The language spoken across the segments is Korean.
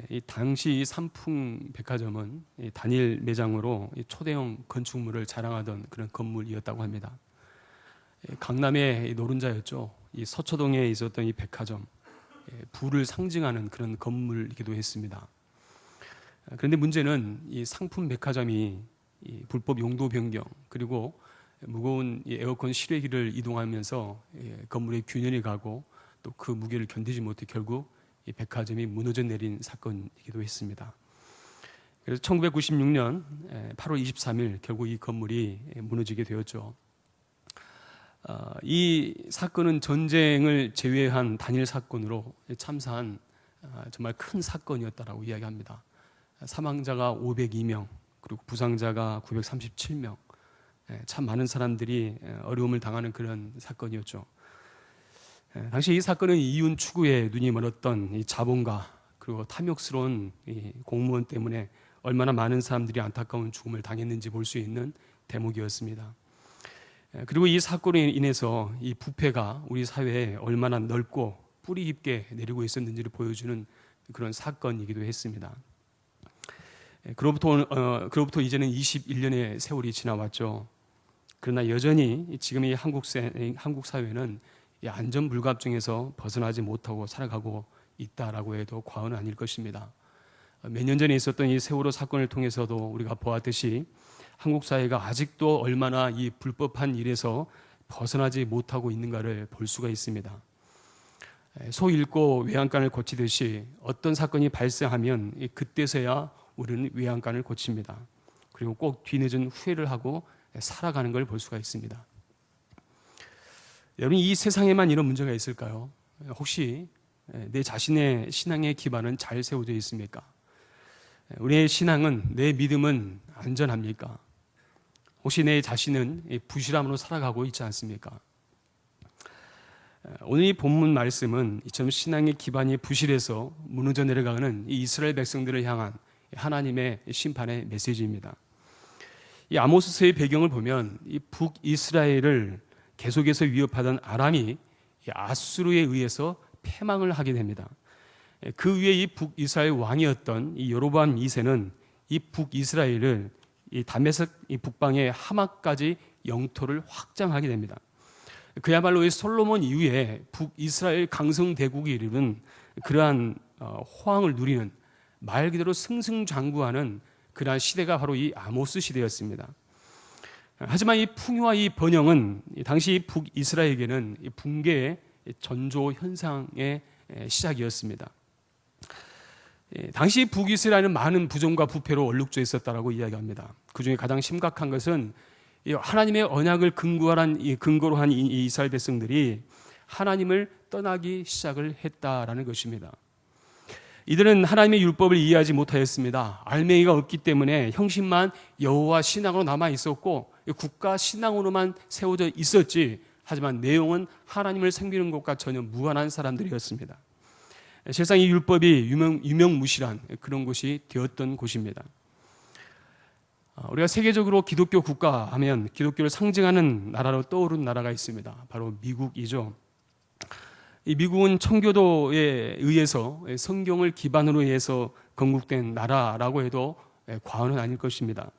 이 당시 삼풍 백화점은 단일 매장으로 초대형 건축물을 자랑하던 그런 건물이었다고 합니다. 강남의 노른자였죠. 이 서초동에 있었던 이 백화점, 부를 상징하는 그런 건물이기도 했습니다. 그런데 문제는 이 상품 백화점이 이 불법 용도 변경, 그리고 무거운 이 에어컨 실외기를 이동하면서 건물에 균열이 가고 또 그 무게를 견디지 못해 결국 이 백화점이 무너져 내린 사건이기도 했습니다. 그래서 1996년 8월 23일 결국 이 건물이 무너지게 되었죠. 이 사건은 전쟁을 제외한 단일 사건으로 참사한 정말 큰 사건이었다라고 이야기합니다. 사망자가 502명, 그리고 부상자가 937명, 참 많은 사람들이 어려움을 당하는 그런 사건이었죠. 당시 이 사건은 이윤 추구에 눈이 멀었던 이 자본가, 그리고 탐욕스러운 이 공무원 때문에 얼마나 많은 사람들이 안타까운 죽음을 당했는지 볼 수 있는 대목이었습니다. 그리고 이 사건으로 인해서 이 부패가 우리 사회에 얼마나 넓고 뿌리 깊게 내리고 있었는지를 보여주는 그런 사건이기도 했습니다. 그로부터 이제는 21년의 세월이 지나왔죠. 그러나 여전히 지금 이 한국 사회는 이 안전불감증에서 벗어나지 못하고 살아가고 있다라고 해도 과언은 아닐 것입니다. 몇 년 전에 있었던 이 세월호 사건을 통해서도 우리가 보았듯이 한국 사회가 아직도 얼마나 이 불법한 일에서 벗어나지 못하고 있는가를 볼 수가 있습니다. 소 잃고 외양간을 고치듯이 어떤 사건이 발생하면 그때서야 우리는 외양간을 고칩니다. 그리고 꼭 뒤늦은 후회를 하고 살아가는 걸 볼 수가 있습니다. 여러분, 이 세상에만 이런 문제가 있을까요? 혹시 내 자신의 신앙의 기반은 잘 세워져 있습니까? 우리의 신앙은, 내 믿음은 안전합니까? 혹시 내 자신은 부실함으로 살아가고 있지 않습니까? 오늘 이 본문 말씀은 이처럼 신앙의 기반이 부실해서 무너져 내려가는 이 이스라엘 백성들을 향한 하나님의 심판의 메시지입니다. 이 아모스서의 배경을 보면 이 북이스라엘을 계속해서 위협하던 아람이 아수르에 의해서 패망을 하게 됩니다. 그 위에 이 북이스라엘 왕이었던 이 여로보암 2세는 이 북이스라엘을 이 다메섹 이 북방의 하마까지 영토를 확장하게 됩니다. 그야말로 이 솔로몬 이후에 북이스라엘 강성대국이 이루는 그러한 호황을 누리는, 말 그대로 승승장구하는 그러한 시대가 바로 이 아모스 시대였습니다. 하지만 이 풍요와 이 번영은 당시 북이스라엘에게는 붕괴의 전조 현상의 시작이었습니다. 당시 북이스라엘은 많은 부정과 부패로 얼룩져 있었다라고 이야기합니다. 그 중에 가장 심각한 것은 하나님의 언약을 근거로 한 이 이스라엘 백성들이 하나님을 떠나기 시작을 했다라는 것입니다. 이들은 하나님의 율법을 이해하지 못하였습니다. 알맹이가 없기 때문에 형식만 여호와 신앙으로 남아 있었고 국가 신앙으로만 세워져 있었지, 하지만 내용은 하나님을 섬기는 것과 전혀 무관한 사람들이었습니다. 실상 이 율법이 유명무실한 그런 곳이 되었던 곳입니다. 우리가 세계적으로 기독교 국가 하면 기독교를 상징하는 나라로 떠오르는 나라가 있습니다. 바로 미국이죠. 이 미국은 청교도에 의해서, 성경을 기반으로 해서 건국된 나라라고 해도 과언은 아닐 것입니다.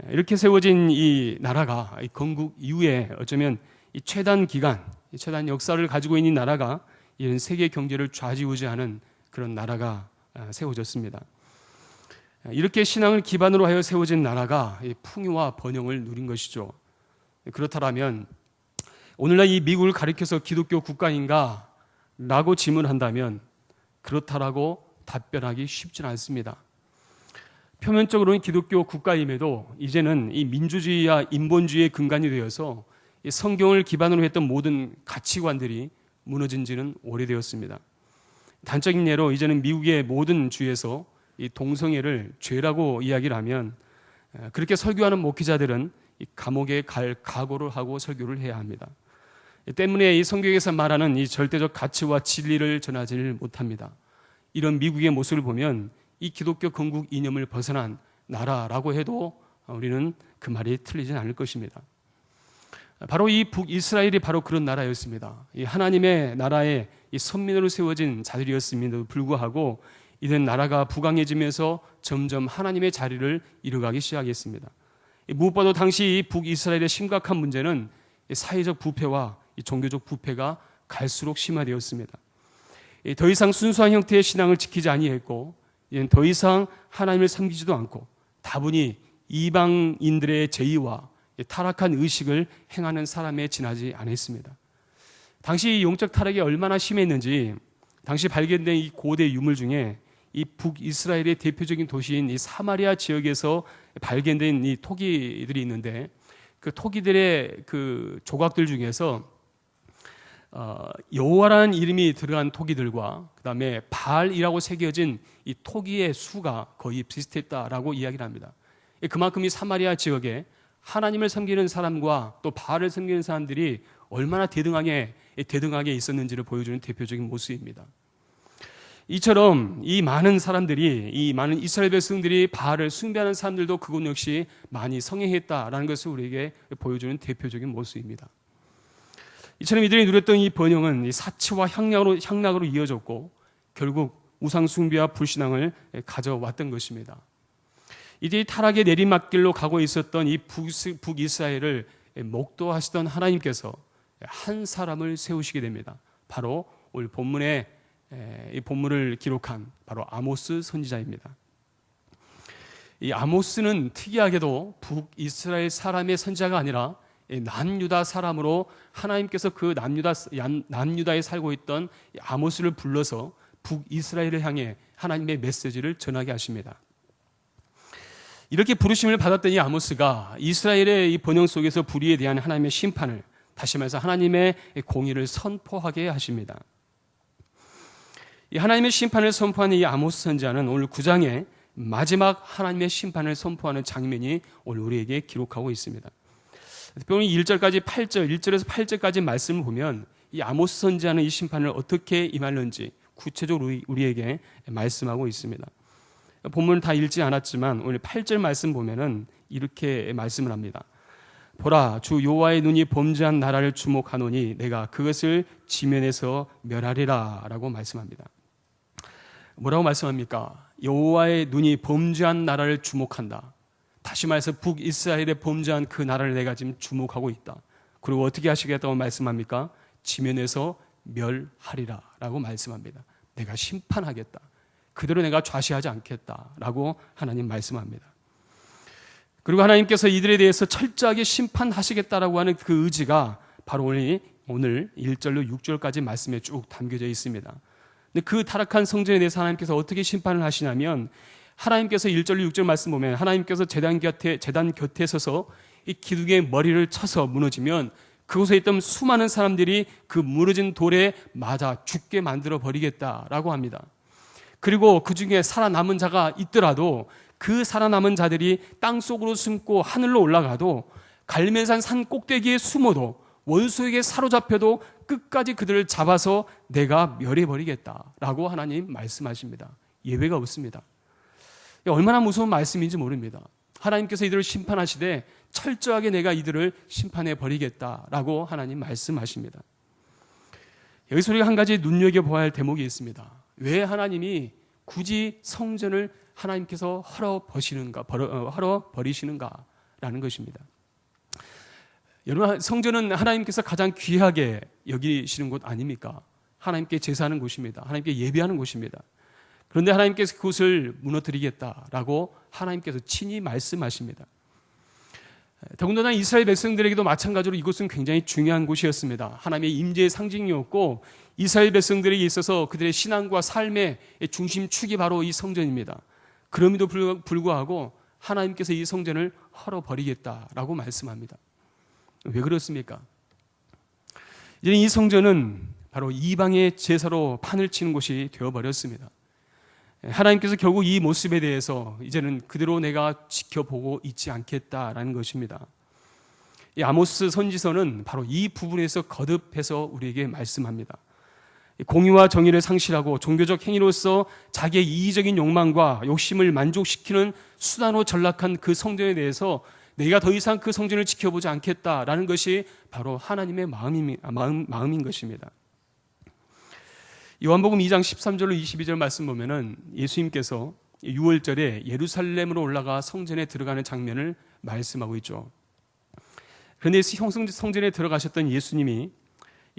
이렇게 세워진 이 나라가 건국 이후에 어쩌면 이 최단 기간, 최단 역사를 가지고 있는 나라가 이런 세계 경제를 좌지우지하는 그런 나라가 세워졌습니다. 이렇게 신앙을 기반으로 하여 세워진 나라가 풍요와 번영을 누린 것이죠. 그렇다면 오늘날 이 미국을 가리켜서 기독교 국가인가? 라고 질문한다면 그렇다라고 답변하기 쉽지는 않습니다. 표면적으로는 기독교 국가임에도 이제는 이 민주주의와 인본주의의 근간이 되어서 이 성경을 기반으로 했던 모든 가치관들이 무너진 지는 오래되었습니다. 단적인 예로 이제는 미국의 모든 주에서 이 동성애를 죄라고 이야기를 하면 그렇게 설교하는 목회자들은 이 감옥에 갈 각오를 하고 설교를 해야 합니다. 때문에 이 성경에서 말하는 이 절대적 가치와 진리를 전하지 못합니다. 이런 미국의 모습을 보면 이 기독교 건국 이념을 벗어난 나라라고 해도 우리는 그 말이 틀리진 않을 것입니다. 바로 이 북이스라엘이 바로 그런 나라였습니다. 이 하나님의 나라에 이 선민으로 세워진 자들이었음에도 불구하고 이런 나라가 부강해지면서 점점 하나님의 자리를 이루어가기 시작했습니다. 무엇보다도 당시 북이스라엘의 심각한 문제는 사회적 부패와 종교적 부패가 갈수록 심화되었습니다. 더 이상 순수한 형태의 신앙을 지키지 아니했고, 이제는 더 이상 하나님을 섬기지도 않고 다분히 이방인들의 제의와 타락한 의식을 행하는 사람에 지나지 않았습니다. 당시 영적 타락이 얼마나 심했는지, 당시 발견된 이 고대 유물 중에 이 북이스라엘의 대표적인 도시인 이 사마리아 지역에서 발견된 이 토기들이 있는데, 그 토기들의 그 조각들 중에서 여호와라는 이름이 들어간 토기들과 그 다음에 바알이라고 새겨진 이 토기의 수가 거의 비슷했다라고 이야기를 합니다. 그만큼 이 사마리아 지역에 하나님을 섬기는 사람과 또 바알을 섬기는 사람들이 얼마나 대등하게 있었는지를 보여주는 대표적인 모습입니다. 이처럼 이 많은 이스라엘 백성들이 바알을 숭배하는 사람들도 그곳 역시 많이 성행했다라는 것을 우리에게 보여주는 대표적인 모습입니다. 이처럼 이들이 누렸던 이 번영은 이 사치와 향락으로 이어졌고 결국 우상 숭배와 불신앙을 가져왔던 것입니다. 이들이 타락의 내리막길로 가고 있었던 이 북이스라엘을 목도하시던 하나님께서 한 사람을 세우시게 됩니다. 바로 오늘 본문에 이 본문을 기록한 바로 아모스 선지자입니다. 이 아모스는 특이하게도 북이스라엘 사람의 선지자가 아니라 남유다 사람으로 하나님께서 그 남유다에 살고 있던 아모스를 불러서 북이스라엘을 향해 하나님의 메시지를 전하게 하십니다. 이렇게 부르심을 받았던 이 아모스가 이스라엘의 이 번영 속에서 불의에 대한 하나님의 심판을, 다시 말해서 하나님의 공의를 선포하게 하십니다. 이 하나님의 심판을 선포하는 이 아모스 선지자는 오늘 9장에 마지막 하나님의 심판을 선포하는 장면이 오늘 우리에게 기록하고 있습니다. 특별히 1절에서 8절까지 말씀을 보면 이 아모스 선지자는 이 심판을 어떻게 임하는지 구체적으로 우리에게 말씀하고 있습니다. 본문을 다 읽지 않았지만 오늘 8절 말씀 보면은 이렇게 말씀을 합니다. 보라, 주 여호와의 눈이 범죄한 나라를 주목하노니 내가 그것을 지면에서 멸하리라 라고 말씀합니다. 뭐라고 말씀합니까? 여호와의 눈이 범죄한 나라를 주목한다. 다시 말해서 북이스라엘의 범죄한 그 나라를 내가 지금 주목하고 있다. 그리고 어떻게 하시겠다고 말씀합니까? 지면에서 멸하리라 라고 말씀합니다. 내가 심판하겠다. 그대로 내가 좌시하지 않겠다 라고 하나님 말씀합니다. 그리고 하나님께서 이들에 대해서 철저하게 심판하시겠다라고 하는 그 의지가 바로 오늘 1절로 6절까지 말씀에 쭉 담겨져 있습니다. 근데 그 타락한 성전에 대해서 하나님께서 어떻게 심판을 하시냐면, 하나님께서 1절로 6절 말씀 보면 하나님께서 제단 곁에 서서 이 기둥의 머리를 쳐서 무너지면 그곳에 있던 수많은 사람들이 그 무너진 돌에 맞아 죽게 만들어 버리겠다라고 합니다. 그리고 그 중에 살아남은 자가 있더라도 그 살아남은 자들이 땅속으로 숨고 하늘로 올라가도 갈멜산 산 꼭대기에 숨어도 원수에게 사로잡혀도 끝까지 그들을 잡아서 내가 멸해버리겠다라고 하나님 말씀하십니다. 예외가 없습니다. 얼마나 무서운 말씀인지 모릅니다. 하나님께서 이들을 심판하시되 철저하게 내가 이들을 심판해버리겠다라고 하나님 말씀하십니다. 여기서 우리가 한 가지 눈여겨보아야 할 대목이 있습니다. 왜 하나님이 굳이 성전을 하나님께서 헐어버리시는가라는 것입니다. 여러분, 성전은 하나님께서 가장 귀하게 여기시는 곳 아닙니까? 하나님께 제사하는 곳입니다. 하나님께 예배하는 곳입니다. 그런데 하나님께서 그곳을 무너뜨리겠다라고 하나님께서 친히 말씀하십니다. 더군다나 이스라엘 백성들에게도 마찬가지로 이곳은 굉장히 중요한 곳이었습니다. 하나님의 임재의 상징이었고 이스라엘 백성들에게 있어서 그들의 신앙과 삶의 중심축이 바로 이 성전입니다. 그럼에도 불구하고 하나님께서 이 성전을 헐어버리겠다라고 말씀합니다. 왜 그렇습니까? 이제 이 성전은 바로 이방의 제사로 판을 치는 곳이 되어버렸습니다. 하나님께서 결국 이 모습에 대해서 이제는 그대로 내가 지켜보고 있지 않겠다라는 것입니다. 이 아모스 선지서는 바로 이 부분에서 거듭해서 우리에게 말씀합니다. 공의와 정의를 상실하고 종교적 행위로서 자기의 이기적인 욕망과 욕심을 만족시키는 수단으로 전락한 그 성전에 대해서 내가 더 이상 그 성전을 지켜보지 않겠다라는 것이 바로 하나님의 마음인 것입니다. 요한복음 2장 13절로 22절 말씀 보면은 예수님께서 6월절에 예루살렘으로 올라가 성전에 들어가는 장면을 말씀하고 있죠. 그런데 성전에 들어가셨던 예수님이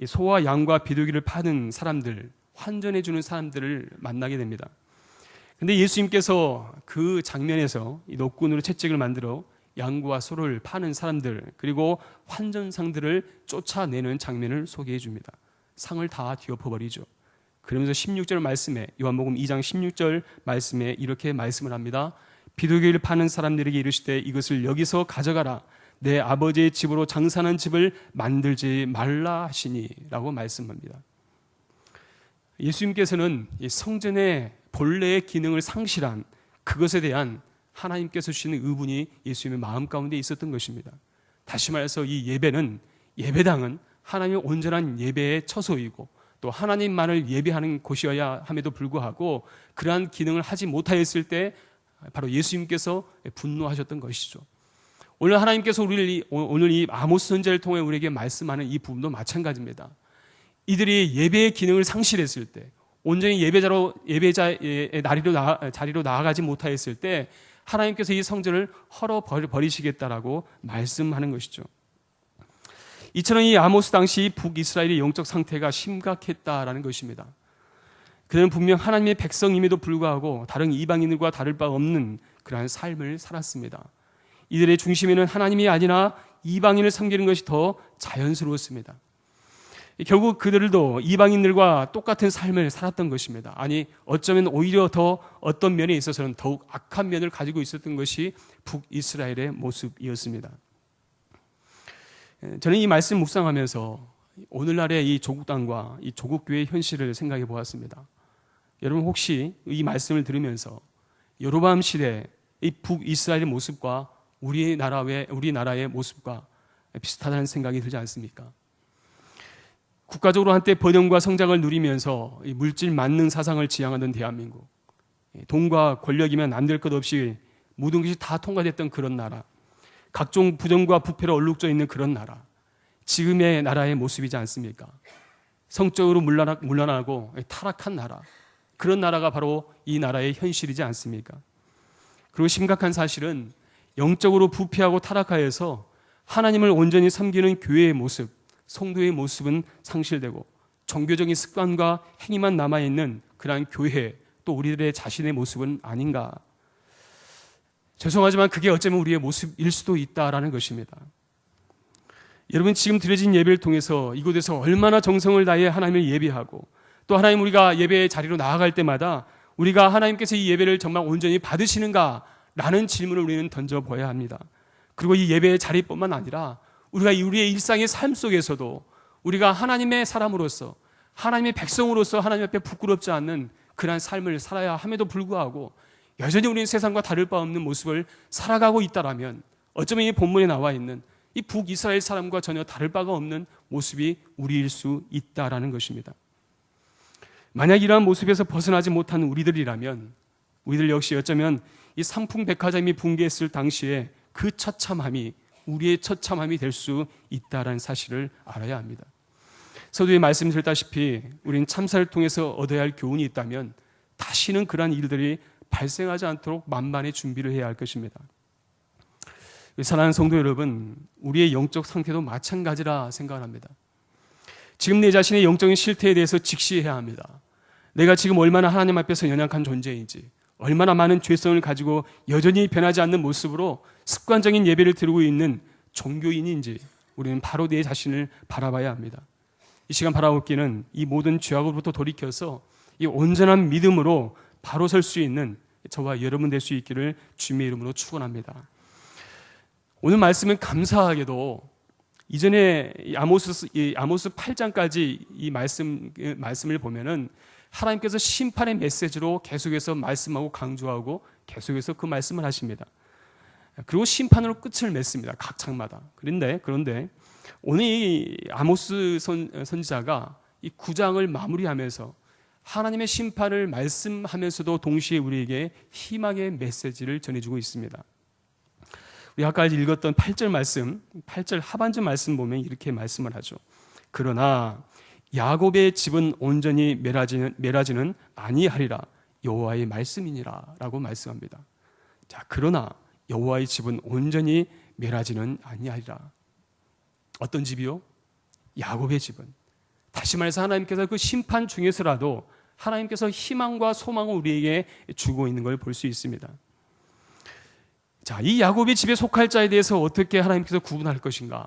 소와 양과 비둘기를 파는 사람들, 환전해 주는 사람들을 만나게 됩니다. 그런데 예수님께서 그 장면에서 이 노끈으로 채찍을 만들어 양과 소를 파는 사람들, 그리고 환전상들을 쫓아내는 장면을 소개해 줍니다. 상을 다 뒤엎어버리죠. 그러면서 16절 말씀에, 요한복음 2장 16절 말씀에 이렇게 말씀을 합니다. 비둘기를 파는 사람들에게 이르시되 이것을 여기서 가져가라. 내 아버지의 집으로 장사하는 집을 만들지 말라 하시니 라고 말씀합니다. 예수님께서는 이 성전의 본래의 기능을 상실한 그것에 대한 하나님께서 주시는 의분이 예수님의 마음 가운데 있었던 것입니다. 다시 말해서 이 예배는, 예배당은 하나님의 온전한 예배의 처소이고 또 하나님만을 예배하는 곳이어야 함에도 불구하고 그러한 기능을 하지 못하였을 때 바로 예수님께서 분노하셨던 것이죠. 오늘 하나님께서 오늘 이 아모스 선지자를 통해 우리에게 말씀하는 이 부분도 마찬가지입니다. 이들이 예배의 기능을 상실했을 때, 온전히 예배자의 자리로 나아가지 못하였을 때 하나님께서 이 성전을 헐어버리시겠다라고 말씀하는 것이죠. 이처럼 이 아모스 당시 북이스라엘의 영적 상태가 심각했다라는 것입니다. 그들은 분명 하나님의 백성임에도 불구하고 다른 이방인들과 다를 바 없는 그러한 삶을 살았습니다. 이들의 중심에는 하나님이 아니라 이방인을 섬기는 것이 더 자연스러웠습니다. 결국 그들도 이방인들과 똑같은 삶을 살았던 것입니다. 아니, 어쩌면 오히려 더 어떤 면에 있어서는 더욱 악한 면을 가지고 있었던 것이 북이스라엘의 모습이었습니다. 저는 이 말씀 묵상하면서 오늘날의 이 조국 땅과 이 조국 교회의 현실을 생각해 보았습니다. 여러분 혹시 이 말씀을 들으면서 여로보암 시대 이 북이스라엘의 모습과 우리나라의 모습과 비슷하다는 생각이 들지 않습니까? 국가적으로 한때 번영과 성장을 누리면서 이 물질 만능 사상을 지향하던 대한민국, 돈과 권력이면 안 될 것 없이 모든 것이 다 통과됐던 그런 나라, 각종 부정과 부패로 얼룩져 있는 그런 나라, 지금의 나라의 모습이지 않습니까? 성적으로 문란하고 타락한 나라, 그런 나라가 바로 이 나라의 현실이지 않습니까? 그리고 심각한 사실은 영적으로 부패하고 타락하여서 하나님을 온전히 섬기는 교회의 모습, 성도의 모습은 상실되고 종교적인 습관과 행위만 남아있는 그러한 교회, 또 우리들의 자신의 모습은 아닌가. 죄송하지만 그게 어쩌면 우리의 모습일 수도 있다라는 것입니다. 여러분 지금 드려진 예배를 통해서 이곳에서 얼마나 정성을 다해 하나님을 예배하고 또 하나님 우리가 예배의 자리로 나아갈 때마다 우리가 하나님께서 이 예배를 정말 온전히 받으시는가 라는 질문을 우리는 던져보아야 합니다. 그리고 이 예배의 자리뿐만 아니라 우리가 우리의 일상의 삶 속에서도 우리가 하나님의 사람으로서 하나님의 백성으로서 하나님 앞에 부끄럽지 않는 그러한 삶을 살아야 함에도 불구하고 여전히 우리는 세상과 다를 바 없는 모습을 살아가고 있다라면 어쩌면 이 본문에 나와 있는 이 북이스라엘 사람과 전혀 다를 바가 없는 모습이 우리일 수 있다라는 것입니다. 만약 이러한 모습에서 벗어나지 못한 우리들이라면 우리들 역시 어쩌면 이 삼풍백화점이 붕괴했을 당시에 그 처참함이 우리의 처참함이 될 수 있다라는 사실을 알아야 합니다. 서두에 말씀드렸다시피 우리는 참사를 통해서 얻어야 할 교훈이 있다면 다시는 그러한 일들이 발생하지 않도록 만반의 준비를 해야 할 것입니다. 사랑하는 성도 여러분, 우리의 영적 상태도 마찬가지라 생각합니다. 지금 내 자신의 영적인 실태에 대해서 직시해야 합니다. 내가 지금 얼마나 하나님 앞에서 연약한 존재인지, 얼마나 많은 죄성을 가지고 여전히 변하지 않는 모습으로 습관적인 예배를 드리고 있는 종교인인지 우리는 바로 내 자신을 바라봐야 합니다. 이 시간 바라보기는 이 모든 죄악으로부터 돌이켜서 이 온전한 믿음으로 바로 설 수 있는 저와 여러분 될 수 있기를 주님의 이름으로 축원합니다. 오늘 말씀은 감사하게도 이전에 아모스 8장까지 이 말씀을 보면은 하나님께서 심판의 메시지로 계속해서 말씀하고 강조하고 계속해서 그 말씀을 하십니다. 그리고 심판으로 끝을 맺습니다. 각 장마다. 그런데 오늘 이 아모스 선지자가 이 9장을 마무리하면서 하나님의 심판을 말씀하면서도 동시에 우리에게 희망의 메시지를 전해주고 있습니다. 우리 아까 읽었던 8절 하반절 말씀 보면 이렇게 말씀을 하죠. 그러나 야곱의 집은 온전히 멸하지는 아니하리라. 여호와의 말씀이니라 라고 말씀합니다. 자, 그러나 여호와의 집은 온전히 멸하지는 아니하리라. 어떤 집이요? 야곱의 집은. 다시 말해서 하나님께서 그 심판 중에서라도 하나님께서 희망과 소망을 우리에게 주고 있는 걸 볼 수 있습니다. 자, 이 야곱의 집에 속할 자에 대해서 어떻게 하나님께서 구분할 것인가?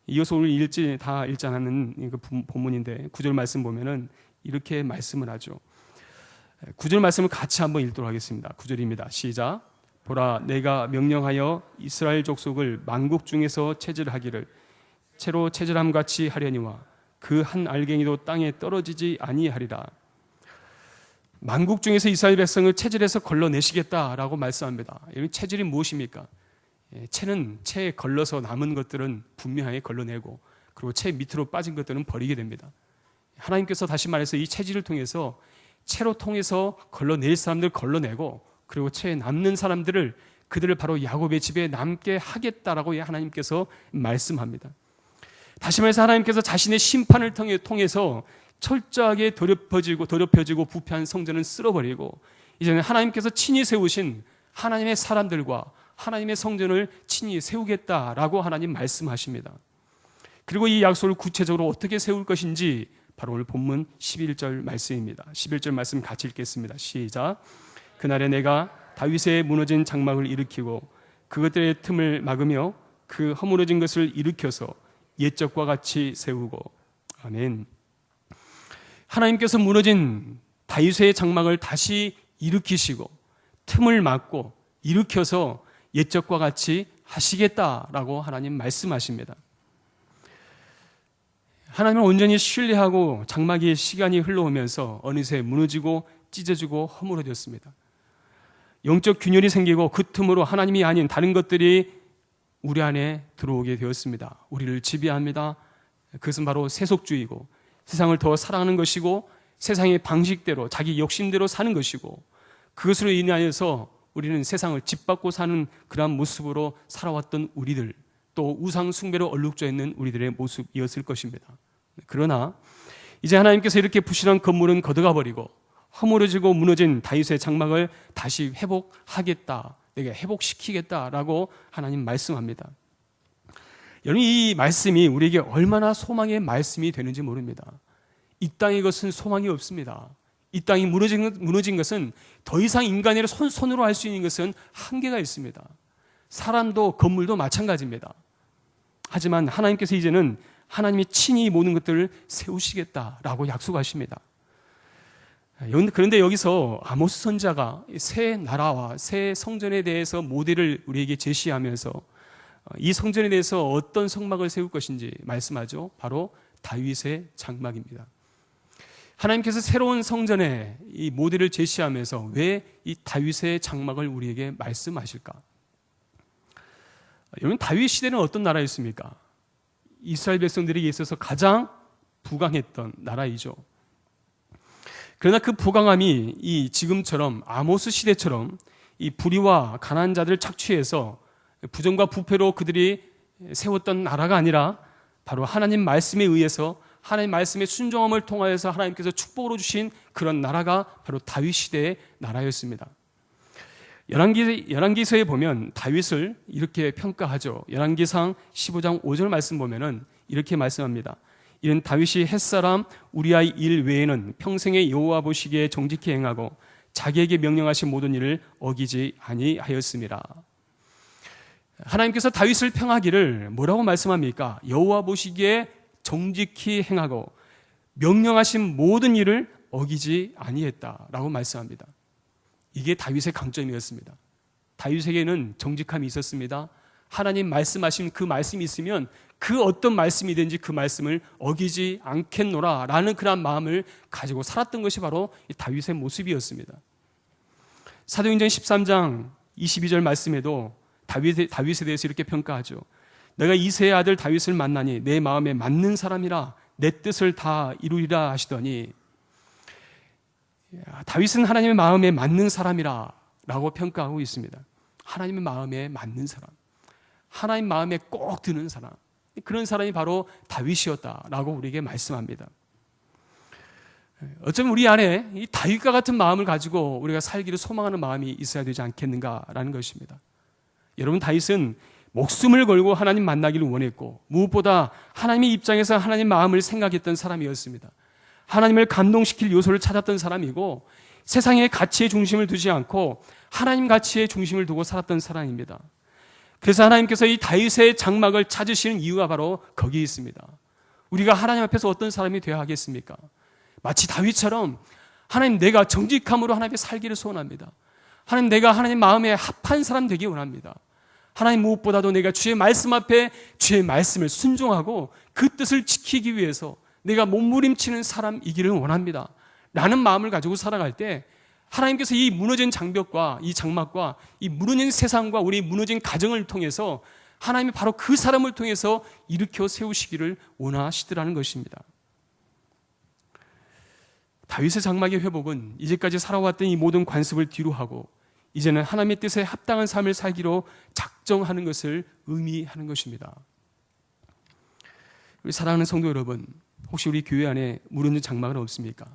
이어서 오늘 다 읽지 않았는 그 본문인데 9절 말씀 보면은 이렇게 말씀을 하죠. 9절 말씀을 같이 한번 읽도록 하겠습니다. 9절입니다. 시작. 보라, 내가 명령하여 이스라엘 족속을 만국 중에서 체질하기를 채로 체질함 같이 하려니와 그 한 알갱이도 땅에 떨어지지 아니하리라. 만국 중에서 이스라엘 백성을 체질해서 걸러내시겠다라고 말씀합니다. 이 체질이 무엇입니까? 채에 걸러서 남은 것들은 분명하게 걸러내고, 그리고 채 밑으로 빠진 것들은 버리게 됩니다. 하나님께서 다시 말해서 이 체질을 통해서 채로 통해서 걸러낼 사람들 걸러내고, 그리고 채에 남는 사람들을 그들을 바로 야곱의 집에 남게 하겠다라고 하나님께서 말씀합니다. 다시 말해서 하나님께서 자신의 심판을 통해서 철저하게 더럽혀지고 부패한 성전은 쓸어버리고, 이제는 하나님께서 친히 세우신 하나님의 사람들과 하나님의 성전을 친히 세우겠다라고 하나님 말씀하십니다. 그리고 이 약속을 구체적으로 어떻게 세울 것인지 바로 오늘 본문 11절 말씀입니다. 11절 말씀 같이 읽겠습니다. 시작. 그날에 내가 다윗의 무너진 장막을 일으키고 그것들의 틈을 막으며 그 허물어진 것을 일으켜서 옛적과 같이 세우고. 아멘. 하나님께서 무너진 다윗의 장막을 다시 일으키시고 틈을 막고 일으켜서 옛적과 같이 하시겠다라고 하나님 말씀하십니다. 하나님을 온전히 신뢰하고 장막의 시간이 흘러오면서 어느새 무너지고 찢어지고 허물어졌습니다. 영적 균열이 생기고 그 틈으로 하나님이 아닌 다른 것들이 우리 안에 들어오게 되었습니다. 우리를 지배합니다. 그것은 바로 세속주의고, 세상을 더 사랑하는 것이고, 세상의 방식대로 자기 욕심대로 사는 것이고, 그것으로 인하여서 우리는 세상을 짓밟고 사는 그러한 모습으로 살아왔던 우리들, 또 우상 숭배로 얼룩져 있는 우리들의 모습이었을 것입니다. 그러나 이제 하나님께서 이렇게 부실한 건물은 걷어가 버리고 허물어지고 무너진 다윗의 장막을 다시 회복하겠다, 내가 회복시키겠다라고 하나님 말씀합니다. 여러분, 이 말씀이 우리에게 얼마나 소망의 말씀이 되는지 모릅니다. 이 땅의 것은 소망이 없습니다. 이 땅이 무너진 것은 더 이상 인간의 손으로 할 수 있는 것은 한계가 있습니다. 사람도 건물도 마찬가지입니다. 하지만 하나님께서 이제는 하나님이 친히 모든 것들을 세우시겠다라고 약속하십니다. 그런데 여기서 아모스 선지자가 새 나라와 새 성전에 대해서 모델을 우리에게 제시하면서 이 성전에 대해서 어떤 성막을 세울 것인지 말씀하죠. 바로 다윗의 장막입니다. 하나님께서 새로운 성전에 이 모델을 제시하면서 왜 이 다윗의 장막을 우리에게 말씀하실까? 여러분, 다윗 시대는 어떤 나라였습니까? 이스라엘 백성들에게 있어서 가장 부강했던 나라이죠. 그러나 그 부강함이 이 지금처럼 아모스 시대처럼 이 불의와 가난한 자들을 착취해서 부정과 부패로 그들이 세웠던 나라가 아니라 바로 하나님 말씀에 의해서 하나님 말씀의 순종함을 통하여서 하나님께서 축복으로 주신 그런 나라가 바로 다윗 시대의 나라였습니다. 열왕기서에 보면 다윗을 이렇게 평가하죠. 열왕기상 15장 5절 말씀 보면은 이렇게 말씀합니다. 이는 다윗이 햇사람 우리아의 일 외에는 평생에 여호와 보시기에 정직히 행하고 자기에게 명령하신 모든 일을 어기지 아니하였습니다. 하나님께서 다윗을 평하기를 뭐라고 말씀합니까? 여호와 보시기에 정직히 행하고 명령하신 모든 일을 어기지 아니했다라고 말씀합니다. 이게 다윗의 강점이었습니다. 다윗에게는 정직함이 있었습니다. 하나님 말씀하신 그 말씀이 있으면 그 어떤 말씀이든지 그 말씀을 어기지 않겠노라 라는 그런 마음을 가지고 살았던 것이 바로 이 다윗의 모습이었습니다. 사도행전 13장 22절 말씀에도 다윗에 대해서 이렇게 평가하죠. 내가 이새의 아들 다윗을 만나니 내 마음에 맞는 사람이라 내 뜻을 다 이루리라 하시더니, 다윗은 하나님의 마음에 맞는 사람이라 라고 평가하고 있습니다. 하나님의 마음에 맞는 사람, 하나님 마음에 꼭 드는 사람, 그런 사람이 바로 다윗이었다라고 우리에게 말씀합니다. 어쩌면 우리 안에 이 다윗과 같은 마음을 가지고 우리가 살기를 소망하는 마음이 있어야 되지 않겠는가라는 것입니다. 여러분, 다윗은 목숨을 걸고 하나님 만나기를 원했고 무엇보다 하나님의 입장에서 하나님 마음을 생각했던 사람이었습니다. 하나님을 감동시킬 요소를 찾았던 사람이고 세상의 가치의 중심을 두지 않고 하나님 가치의 중심을 두고 살았던 사람입니다. 그래서 하나님께서 이 다윗의 장막을 찾으시는 이유가 바로 거기에 있습니다. 우리가 하나님 앞에서 어떤 사람이 되어야 하겠습니까? 마치 다윗처럼 하나님, 내가 정직함으로 하나님께 살기를 소원합니다. 하나님, 내가 하나님 마음에 합한 사람 되기 원합니다. 하나님, 무엇보다도 내가 주의 말씀 앞에 주의 말씀을 순종하고 그 뜻을 지키기 위해서 내가 몸부림치는 사람이기를 원합니다. 라는 마음을 가지고 살아갈 때 하나님께서 이 무너진 장벽과 이 장막과 이 무너진 세상과 우리 무너진 가정을 통해서 하나님이 바로 그 사람을 통해서 일으켜 세우시기를 원하시더라는 것입니다. 다윗의 장막의 회복은 이제까지 살아왔던 이 모든 관습을 뒤로하고 이제는 하나님의 뜻에 합당한 삶을 살기로 작정하는 것을 의미하는 것입니다. 우리 사랑하는 성도 여러분, 혹시 우리 교회 안에 무너진 장막은 없습니까?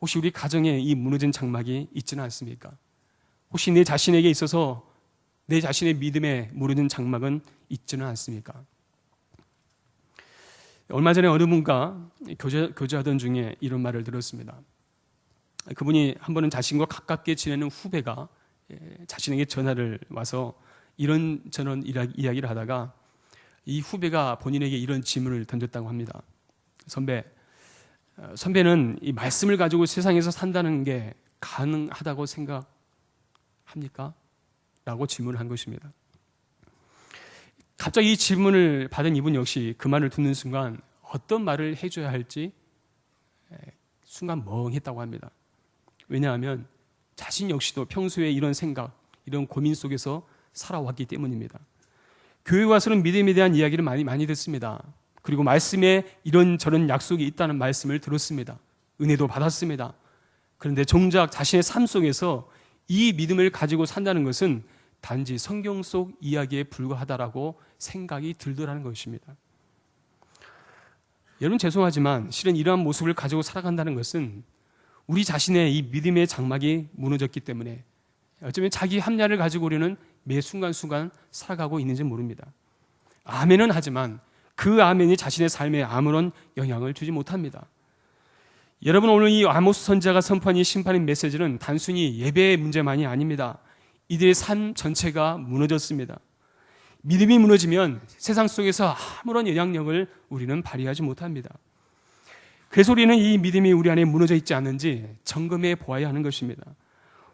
혹시 우리 가정에 이 무너진 장막이 있지는 않습니까? 혹시 내 자신에게 있어서 내 자신의 믿음에 무너진 장막은 있지는 않습니까? 얼마 전에 어느 분과 교제하던 중에 이런 말을 들었습니다. 그분이 한 번은 자신과 가깝게 지내는 후배가 자신에게 전화를 와서 이런저런 이야기를 하다가 이 후배가 본인에게 이런 질문을 던졌다고 합니다. 선배는 이 말씀을 가지고 세상에서 산다는 게 가능하다고 생각합니까? 라고 질문을 한 것입니다. 갑자기 이 질문을 받은 이분 역시 그 말을 듣는 순간 어떤 말을 해줘야 할지 순간 멍했다고 합니다. 왜냐하면 자신 역시도 평소에 이런 생각, 이런 고민 속에서 살아왔기 때문입니다. 교회 와서는 믿음에 대한 이야기를 많이 듣습니다. 그리고 말씀에 이런저런 약속이 있다는 말씀을 들었습니다. 은혜도 받았습니다. 그런데 정작 자신의 삶 속에서 이 믿음을 가지고 산다는 것은 단지 성경 속 이야기에 불과하다라고 생각이 들더라는 것입니다. 여러분, 죄송하지만 실은 이러한 모습을 가지고 살아간다는 것은 우리 자신의 이 믿음의 장막이 무너졌기 때문에 어쩌면 자기 합리화를 가지고 우리는 매 순간순간 살아가고 있는지 모릅니다. 아멘은 하지만 그 아멘이 자신의 삶에 아무런 영향을 주지 못합니다. 여러분, 오늘 이 아모스 선지자가 선포한 이 심판의 메시지는 단순히 예배의 문제만이 아닙니다. 이들의 삶 전체가 무너졌습니다. 믿음이 무너지면 세상 속에서 아무런 영향력을 우리는 발휘하지 못합니다. 그래서 우리는 이 믿음이 우리 안에 무너져 있지 않는지 점검해 보아야 하는 것입니다.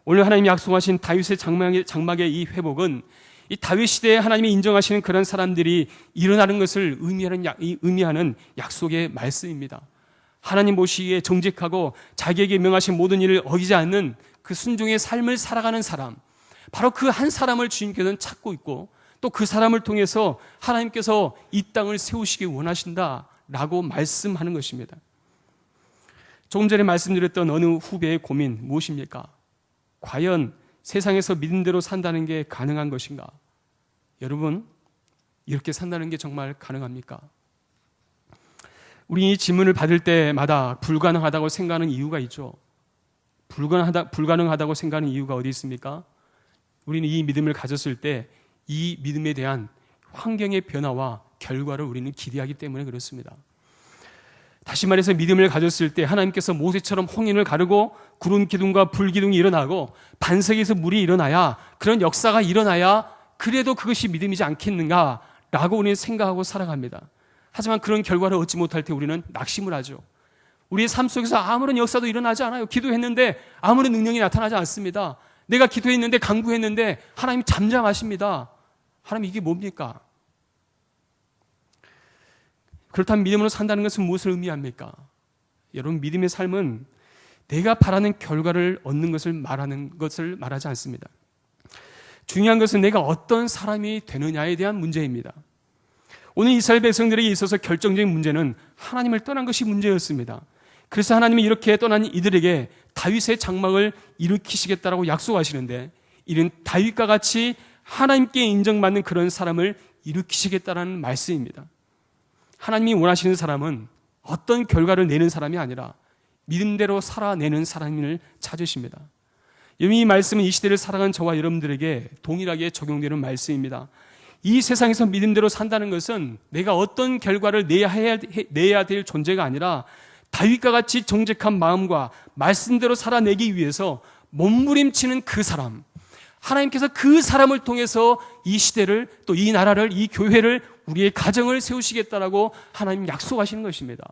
오늘 하나님이 약속하신 다윗의 장막의 이 회복은 이 다윗 시대에 하나님이 인정하시는 그런 사람들이 일어나는 것을 의미하는 약속의 말씀입니다. 하나님 보시기에 정직하고 자기에게 명하신 모든 일을 어기지 않는 그 순종의 삶을 살아가는 사람, 바로 그 한 사람을 주님께서는 찾고 있고 또 그 사람을 통해서 하나님께서 이 땅을 세우시기 원하신다라고 말씀하는 것입니다. 조금 전에 말씀드렸던 어느 후배의 고민 무엇입니까? 과연 세상에서 믿음대로 산다는 게 가능한 것인가? 여러분, 이렇게 산다는 게 정말 가능합니까? 우리 이 질문을 받을 때마다 불가능하다고 생각하는 이유가 있죠. 불가능하다고 생각하는 이유가 어디 있습니까? 우리는 이 믿음을 가졌을 때 이 믿음에 대한 환경의 변화와 결과를 우리는 기대하기 때문에 그렇습니다. 다시 말해서 믿음을 가졌을 때 하나님께서 모세처럼 홍인을 가르고 구름 기둥과 불 기둥이 일어나고 반석에서 물이 일어나야, 그런 역사가 일어나야 그래도 그것이 믿음이지 않겠는가라고 우리는 생각하고 살아갑니다. 하지만 그런 결과를 얻지 못할 때 우리는 낙심을 하죠. 우리의 삶 속에서 아무런 역사도 일어나지 않아요. 기도했는데 아무런 능력이 나타나지 않습니다. 내가 기도했는데 간구했는데 하나님이 잠잠하십니다. 하나님, 이게 뭡니까? 그렇다면 믿음으로 산다는 것은 무엇을 의미합니까? 여러분, 믿음의 삶은 내가 바라는 결과를 얻는 것을 말하지 않습니다. 중요한 것은 내가 어떤 사람이 되느냐에 대한 문제입니다. 오늘 이스라엘 백성들에게 있어서 결정적인 문제는 하나님을 떠난 것이 문제였습니다. 그래서 하나님이 이렇게 떠난 이들에게 다윗의 장막을 일으키시겠다라고 약속하시는데, 이는 다윗과 같이 하나님께 인정받는 그런 사람을 일으키시겠다라는 말씀입니다. 하나님이 원하시는 사람은 어떤 결과를 내는 사람이 아니라 믿음대로 살아내는 사람을 찾으십니다. 이 말씀은 이 시대를 살아가는 저와 여러분들에게 동일하게 적용되는 말씀입니다. 이 세상에서 믿음대로 산다는 것은 내가 어떤 결과를 내야 될 존재가 아니라 다윗과 같이 정직한 마음과 말씀대로 살아내기 위해서 몸부림치는 그 사람, 하나님께서 그 사람을 통해서 이 시대를, 또 이 나라를, 이 교회를, 우리의 가정을 세우시겠다라고 하나님 약속하시는 것입니다.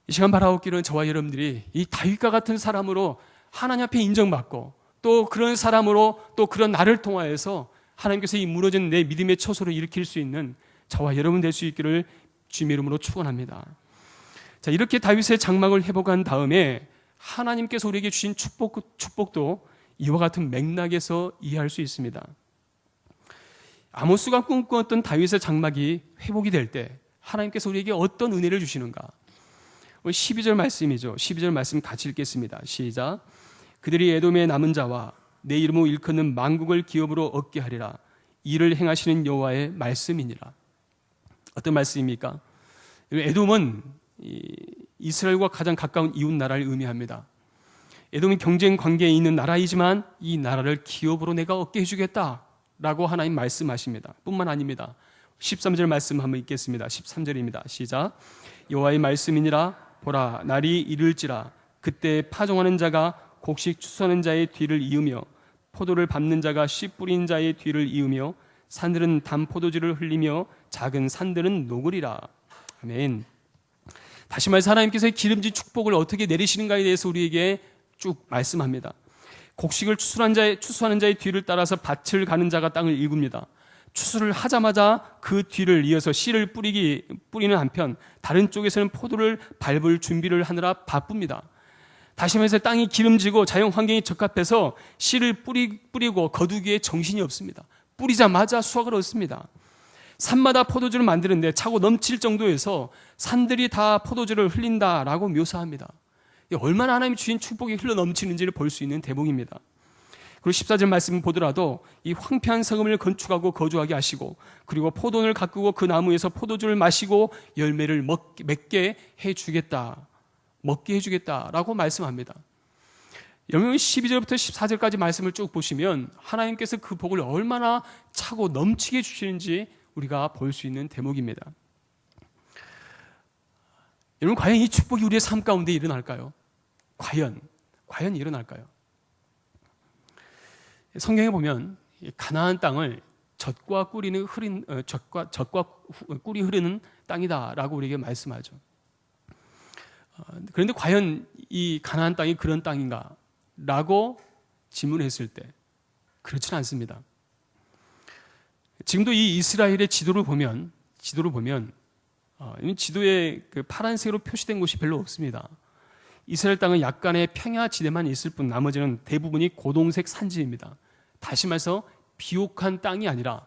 이 시간 바라옵기는 저와 여러분들이 이 다윗과 같은 사람으로 하나님 앞에 인정받고, 또 그런 사람으로, 또 그런 나를 통하여서 하나님께서 이 무너진 내 믿음의 처소를 일으킬 수 있는 저와 여러분 될 수 있기를 주님의 이름으로 축원합니다. 자, 이렇게 다윗의 장막을 회복한 다음에 하나님께서 우리에게 주신 축복도 이와 같은 맥락에서 이해할 수 있습니다. 아모스가 꿈꾸었던 다윗의 장막이 회복이 될 때 하나님께서 우리에게 어떤 은혜를 주시는가? 12절 말씀이죠. 12절 말씀 같이 읽겠습니다. 시작. 그들이 에돔의 남은 자와 내 이름으로 일컫는 만국을 기업으로 얻게 하리라. 이를 행하시는 여호와의 말씀이니라. 어떤 말씀입니까? 에돔은 이스라엘과 가장 가까운 이웃 나라를 의미합니다. 에돔이 경쟁 관계에 있는 나라이지만 이 나라를 기업으로 내가 얻게 해주겠다라고 하나님 말씀하십니다. 뿐만 아닙니다. 13절 말씀 한번 읽겠습니다. 13절입니다. 시작. 여호와의 말씀이니라. 보라, 날이 이를지라. 그때 파종하는 자가 곡식 추수하는 자의 뒤를 이으며 포도를 밟는 자가 씨 뿌린 자의 뒤를 이으며 산들은 단 포도주를 흘리며 작은 산들은 녹으리라. 아멘. 다시 말해서 하나님께서 기름진 축복을 어떻게 내리시는가에 대해서 우리에게 쭉 말씀합니다. 곡식을 추수하는 자의 뒤를 따라서 밭을 가는 자가 땅을 일굽니다. 추수를 하자마자 그 뒤를 이어서 씨를 뿌리는 한편 다른 쪽에서는 포도를 밟을 준비를 하느라 바쁩니다. 다시 말해서 땅이 기름지고 자연 환경이 적합해서 씨를 뿌리고 거두기에 정신이 없습니다. 뿌리자마자 수확을 얻습니다. 산마다 포도주를 만드는데 차고 넘칠 정도에서 산들이 다 포도주를 흘린다라고 묘사합니다. 얼마나 하나님이 주신 축복이 흘러 넘치는지를 볼 수 있는 대목입니다. 그리고 14절 말씀을 보더라도 이 황폐한 성읍을 건축하고 거주하게 하시고, 그리고 포도원을 가꾸고 그 나무에서 포도주를 마시고 열매를 맺게 해주겠다라고 말씀합니다. 여러분 12절부터 14절까지 말씀을 쭉 보시면 하나님께서 그 복을 얼마나 차고 넘치게 주시는지 우리가 볼 수 있는 대목입니다. 여러분, 과연 이 축복이 우리의 삶 가운데 일어날까요? 과연 일어날까요? 성경에 보면 가나안 땅을 젖과 꿀이 흐르는 땅이다라고 우리에게 말씀하죠. 그런데 과연 이 가나안 땅이 그런 땅인가라고 질문했을 때 그렇지는 않습니다. 지금도 이 이스라엘의 지도를 보면 지도에 그 파란색으로 표시된 곳이 별로 없습니다. 이스라엘 땅은 약간의 평야지대만 있을 뿐 나머지는 대부분이 고동색 산지입니다. 다시 말해서 비옥한 땅이 아니라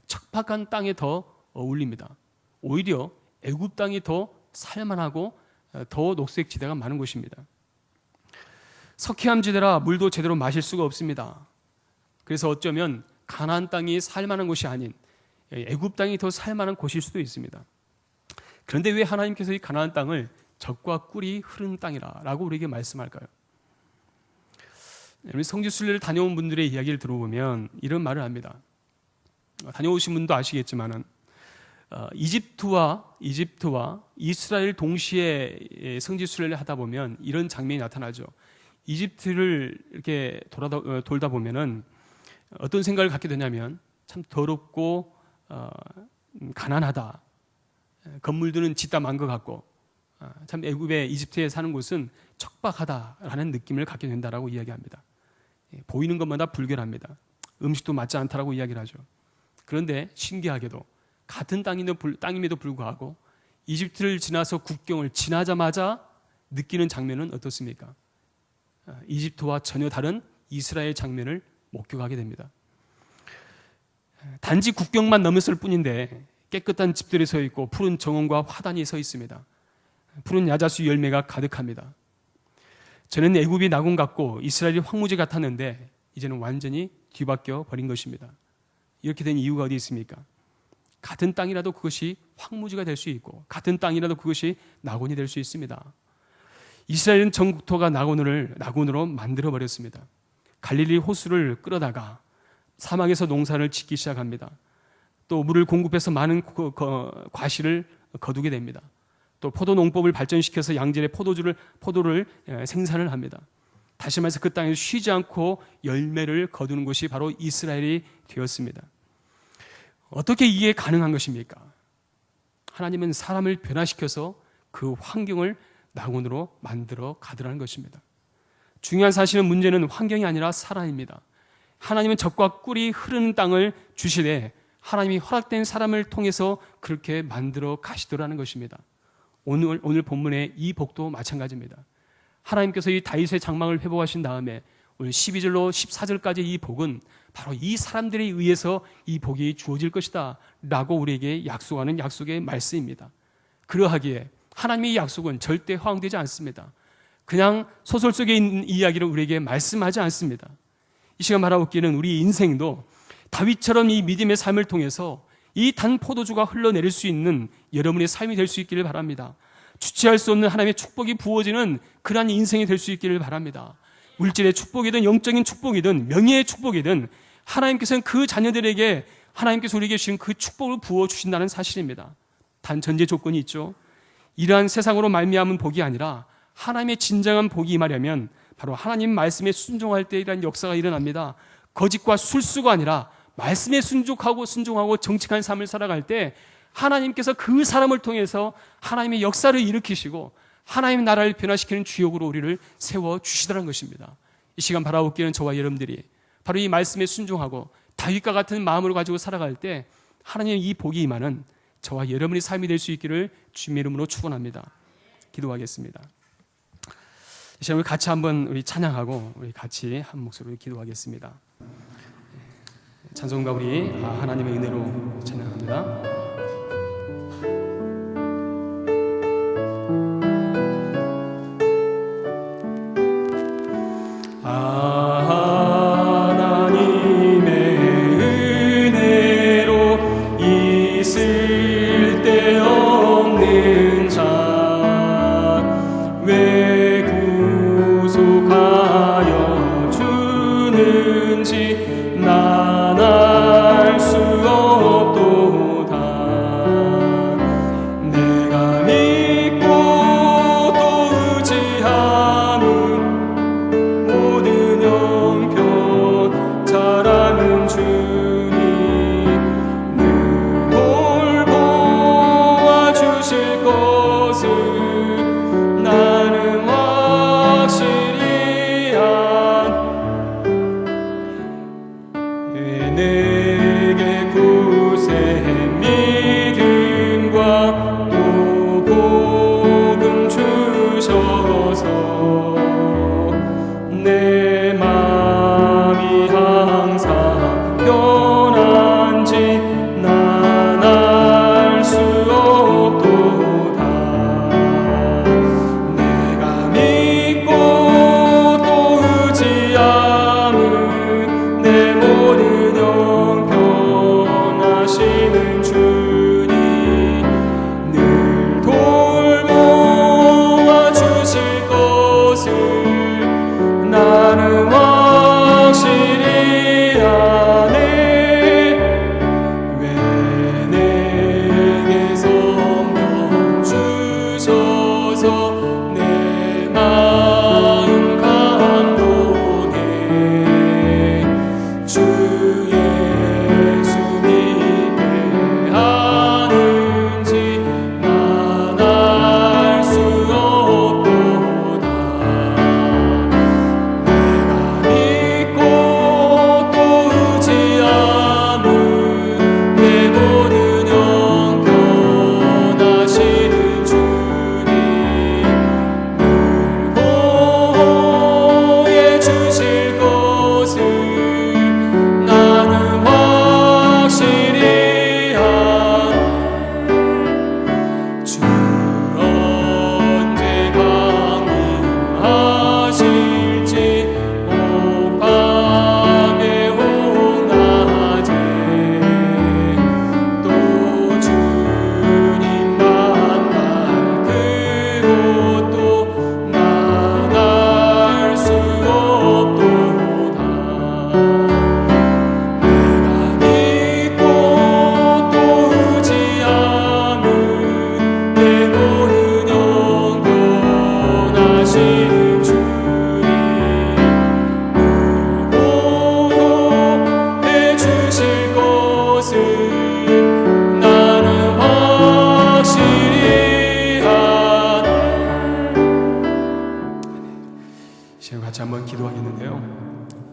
척박한 땅에 더 어울립니다. 오히려 애굽 땅이 더 살만하고 더 녹색 지대가 많은 곳입니다. 석회암 지대라 물도 제대로 마실 수가 없습니다. 그래서 어쩌면 가나안 땅이 살만한 곳이 아닌 애굽 땅이 더 살만한 곳일 수도 있습니다. 그런데 왜 하나님께서 이 가나안 땅을 젖과 꿀이 흐르는 땅이라고 우리에게 말씀할까요? 성지순례를 다녀온 분들의 이야기를 들어보면 이런 말을 합니다. 다녀오신 분도 아시겠지만은 이집트와 이스라엘 동시에 성지순례를 하다 보면 이런 장면이 나타나죠. 이집트를 이렇게 돌다 보면은 어떤 생각을 갖게 되냐면 참 더럽고 가난하다. 건물들은 짓다 만 것 같고 참 애굽의 이집트에 사는 곳은 척박하다라는 느낌을 갖게 된다라고 이야기합니다. 보이는 것마다 불결합니다. 음식도 맞지 않다라고 이야기를 하죠. 그런데 신기하게도 같은 땅임에도 불구하고 이집트를 지나서 국경을 지나자마자 느끼는 장면은 어떻습니까? 이집트와 전혀 다른 이스라엘 장면을 목격하게 됩니다. 단지 국경만 넘었을 뿐인데 깨끗한 집들이 서 있고 푸른 정원과 화단이 서 있습니다. 푸른 야자수 열매가 가득합니다. 저는 애굽이 낙원 같고 이스라엘이 황무지 같았는데 이제는 완전히 뒤바뀌어 버린 것입니다. 이렇게 된 이유가 어디 있습니까? 같은 땅이라도 그것이 황무지가 될 수 있고 같은 땅이라도 그것이 낙원이 될 수 있습니다. 이스라엘은 전 국토가 낙원으로 만들어 버렸습니다. 갈릴리 호수를 끌어다가 사막에서 농사를 짓기 시작합니다. 또 물을 공급해서 많은 과실을 거두게 됩니다. 또 포도 농법을 발전시켜서 양질의 포도를 생산을 합니다. 다시 말해서 그 땅에서 쉬지 않고 열매를 거두는 곳이 바로 이스라엘이 되었습니다. 어떻게 이게 가능한 것입니까? 하나님은 사람을 변화시켜서 그 환경을 낙원으로 만들어 가더라는 것입니다. 중요한 사실은 문제는 환경이 아니라 사람입니다. 하나님은 젖과 꿀이 흐르는 땅을 주시되 하나님이 허락된 사람을 통해서 그렇게 만들어 가시더라는 것입니다. 오늘 본문의 이 복도 마찬가지입니다. 하나님께서 이 다윗의 장막을 회복하신 다음에 오늘 12절로 14절까지 이 복은 바로 이 사람들에 의해서 이 복이 주어질 것이다 라고 우리에게 약속하는 약속의 말씀입니다. 그러하기에 하나님의 약속은 절대 허황되지 않습니다. 그냥 소설 속에 있는 이야기를 우리에게 말씀하지 않습니다. 이 시간 바라보기에는 우리 인생도 다윗처럼 이 믿음의 삶을 통해서 이 단 포도주가 흘러내릴 수 있는 여러분의 삶이 될 수 있기를 바랍니다. 주체할 수 없는 하나님의 축복이 부어지는 그러한 인생이 될 수 있기를 바랍니다. 물질의 축복이든 영적인 축복이든 명예의 축복이든 하나님께서는 그 자녀들에게 하나님께서 우리에게 주신 그 축복을 부어주신다는 사실입니다. 단 전제 조건이 있죠. 이러한 세상으로 말미암은 복이 아니라 하나님의 진정한 복이 임하려면 바로 하나님 말씀에 순종할 때 이러한 역사가 일어납니다. 거짓과 술수가 아니라 말씀에 순종하고 정직한 삶을 살아갈 때 하나님께서 그 사람을 통해서 하나님의 역사를 일으키시고 하나님의 나라를 변화시키는 주역으로 우리를 세워주시더라는 것입니다. 이 시간 바라보기에는 저와 여러분들이 바로 이 말씀에 순종하고 다윗과 같은 마음으로 가지고 살아갈 때 하나님의 이 복이 임하는 저와 여러분의 삶이 될 수 있기를 주님의 이름으로 축원합니다. 기도하겠습니다. 이 시간 우리 같이 한번 우리 찬양하고 우리 같이 한 목소리로 기도하겠습니다. 찬송가 우리 하나님의 은혜로 찬양합니다. 나는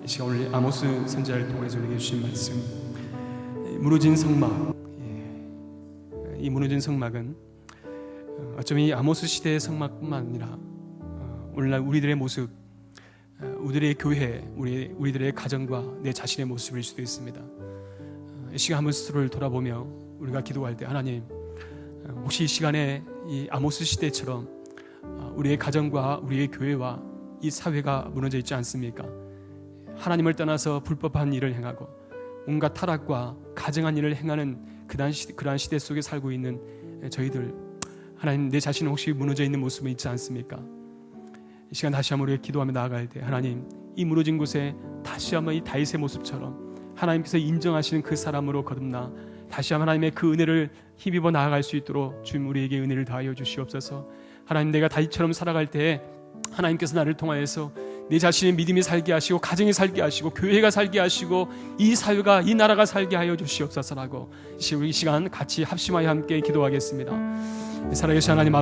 시간 오늘 아모스 선지자를 통해서 우리에게 주신 말씀, 무너진 성막. 이 무너진 성막은 어쩌면 이 아모스 시대의 성막뿐만 아니라 오늘날 우리들의 모습, 우리들의 교회, 우리들의 가정과 내 자신의 모습일 수도 있습니다. 이 시간 한번 스스로를 돌아보며 우리가 기도할 때, 하나님, 혹시 이 시간에 이 아모스 시대처럼 우리의 가정과 우리의 교회와 이 사회가 무너져 있지 않습니까? 하나님을 떠나서 불법한 일을 행하고 온갖 타락과 가증한 일을 행하는 그러한 시대 속에 살고 있는 저희들, 하나님, 내 자신은 혹시 무너져 있는 모습은 있지 않습니까? 이 시간 다시 한번 우리가 기도하며 나아갈 때, 하나님, 이 무너진 곳에 다시 한번 이 다윗의 모습처럼 하나님께서 인정하시는 그 사람으로 거듭나 다시 한번 하나님의 그 은혜를 힘입어 나아갈 수 있도록 주님 우리에게 은혜를 다하여 주시옵소서. 하나님, 내가 다윗처럼 살아갈 때 하나님께서 나를 통하여서 내 자신의 믿음이 살게 하시고 가정이 살게 하시고 교회가 살게 하시고 이 사회가, 이 나라가 살게 하여 주시옵소서라고 이 시간 같이 합심하여 함께 기도하겠습니다. 살아계신 하나님